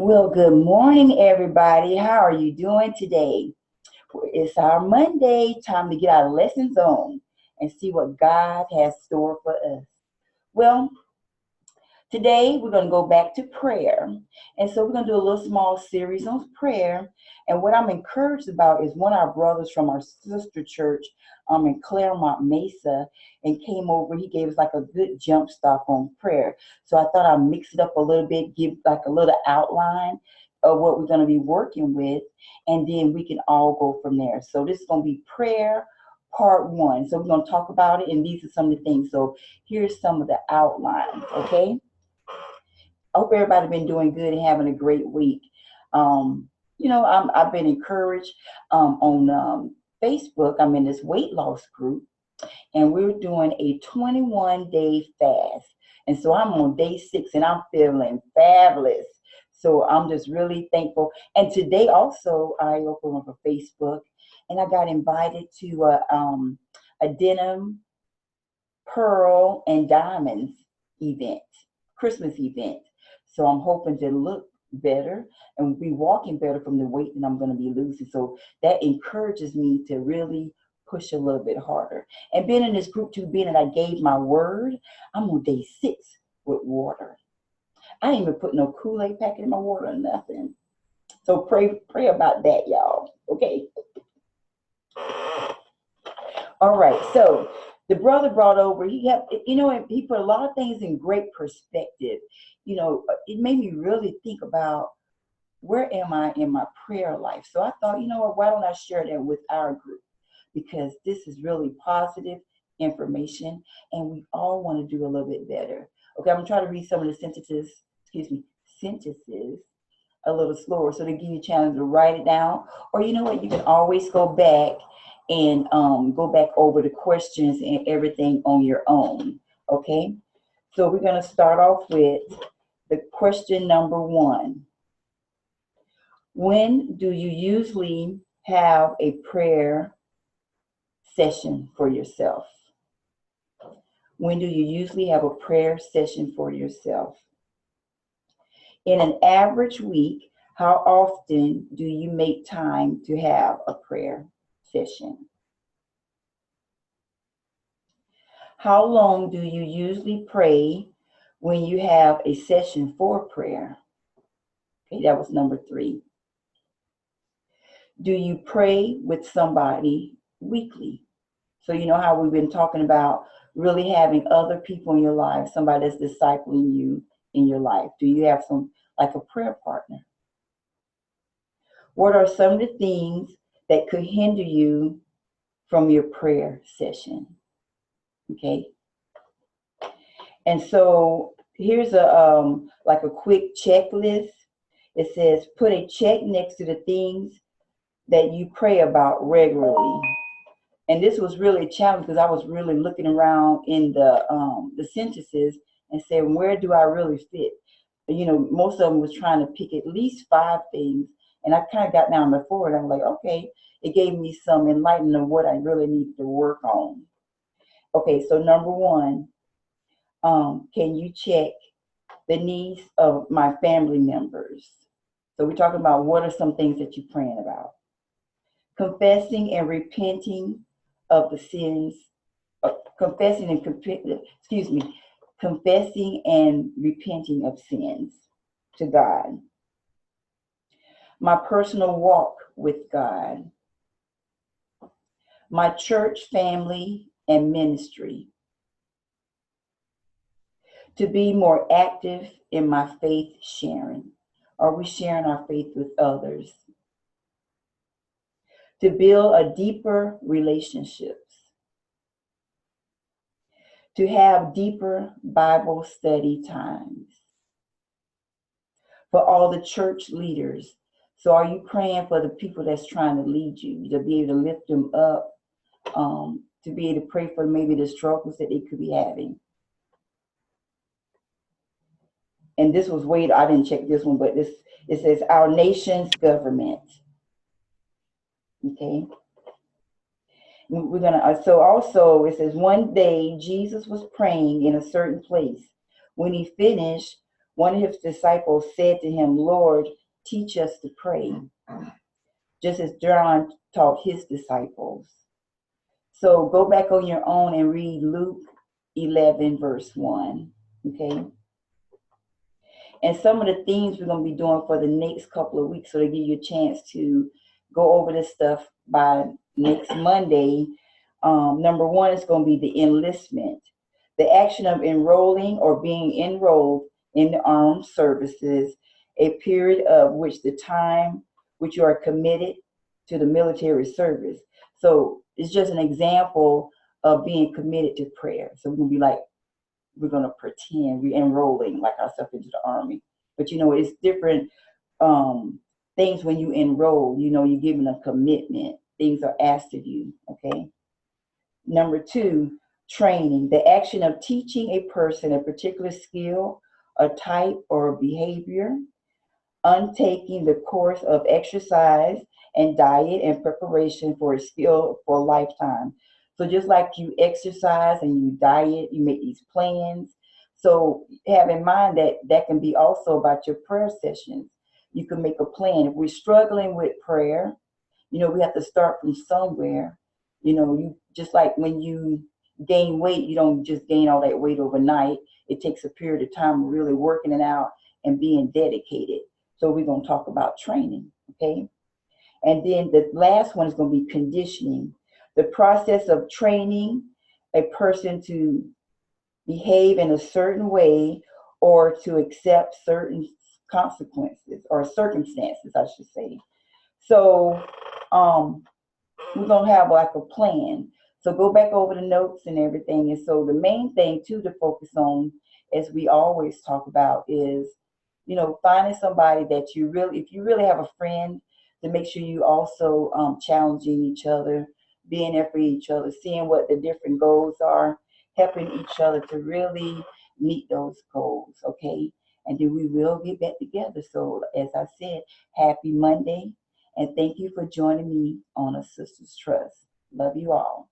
Well, good morning, everybody. How are you doing today? It's our Monday, time to get our lessons on and see what God has stored for us. Well, today we're going to go back to prayer. And so we're going to do a little small series on prayer. And what I'm encouraged about is one of our brothers from our sister church in Claremont Mesa and came over. He gave us like a good jump start on prayer. So I thought I'd mix it up a little bit, give like a little outline of what we're going to be working with, and then we can all go from there. So this is going to be prayer part one. So we're going to talk about it, and these are some of the things. So here's some of the outlines, okay? I hope everybody's been doing good and having a great week. I've been encouraged on Facebook. I'm in this weight loss group, and we're doing a 21-day fast. And so I'm on day 6, and I'm feeling fabulous. So I'm just really thankful. And today also, I opened up a Facebook, and I got invited to a denim, pearl, and diamonds event, Christmas event. So I'm hoping to look better and be walking better from the weight that I'm going to be losing. So that encourages me to really push a little bit harder. And being in this group too, being that I gave my word, I'm on day 6 with water. I ain't even put no Kool-Aid packet in my water or nothing. So pray about that, y'all. Okay. All right. So the brother brought over, he put a lot of things in great perspective. It made me really think about where am I in my prayer life. So I thought, why don't I share that with our group? Because this is really positive information, and we all want to do a little bit better. Okay, I'm going to try to read some of the sentences a little slower so they give you a chance to write it down. Or you know what, you can always go back and go back over the questions and everything on your own. Okay, so we're going to start off with the question number 1. When do you usually have a prayer session for yourself? When do you usually have a prayer session for yourself? In an average week, how often do you make time to have a prayer session? How long do you usually pray when you have a session for prayer? Okay, that was number 3. Do you pray with somebody weekly? So you know how we've been talking about really having other people in your life, somebody that's discipling you in your life. Do you have like a prayer partner? What are some of the things that could hinder you from your prayer session? Okay. And so here's like a quick checklist. It says put a check next to the things that you pray about regularly. And this was really a challenge because I was really looking around in the sentences and saying, where do I really fit? Most of them was trying to pick at least 5 things. And I kind of got down to 4, and I'm like, okay, it gave me some enlightenment of what I really need to work on. Okay, so number 1, can you check the needs of my family members? So we're talking about what are some things that you're praying about. Confessing and repenting of the sins, confessing and repenting of sins to God. My personal walk with God. My church family and ministry. To be more active in my faith sharing. Are we sharing our faith with others? To build a deeper relationships. To have deeper Bible study times. For all the church leaders. So are you praying for the people that's trying to lead you, to be able to lift them up, to be able to pray for maybe the struggles that they could be having? And this was I didn't check this one, but it says our nation's government. Okay. So also it says one day Jesus was praying in a certain place. When he finished, One of his disciples said to him, Lord, teach us to pray, just as John taught his disciples. So go back on your own and read Luke 11, verse 1. Okay? And some of the things we're going to be doing for the next couple of weeks, so to give you a chance to go over this stuff by next Monday. Number one is going to be the enlistment. The action of enrolling or being enrolled in the armed services, a period of which the time which you are committed to the military service. So it's just an example of being committed to prayer. So we're going to be like, we're going to pretend we're enrolling like ourselves into the army. But you know, it's different things when you enroll. You know, you're given a commitment. Things are asked of you, okay? Number two, training. The action of teaching a person a particular skill, a type, or a behavior. Untaking the course of exercise and diet and preparation for a skill for a lifetime. So just like you exercise and you diet, you make these plans. So have in mind that that can be also about your prayer sessions. You can make a plan. If we're struggling with prayer, you know, we have to start from somewhere. You know, you just like when you gain weight, you don't just gain all that weight overnight. It takes a period of time of really working it out and being dedicated. So we're going to talk about training, okay? And then the last one is going to be conditioning. The process of training a person to behave in a certain way or to accept certain consequences or circumstances, I should say. So we're going to have like a plan. So go back over the notes and everything. And so the main thing too to focus on, as we always talk about, is, you know, finding somebody that you really, if you really have a friend, to make sure you also challenging each other, being there for each other, seeing what the different goals are, helping each other to really meet those goals, okay? And then we will get back together. So as I said, happy Monday. And thank you for joining me on A Sister's Trust. Love you all.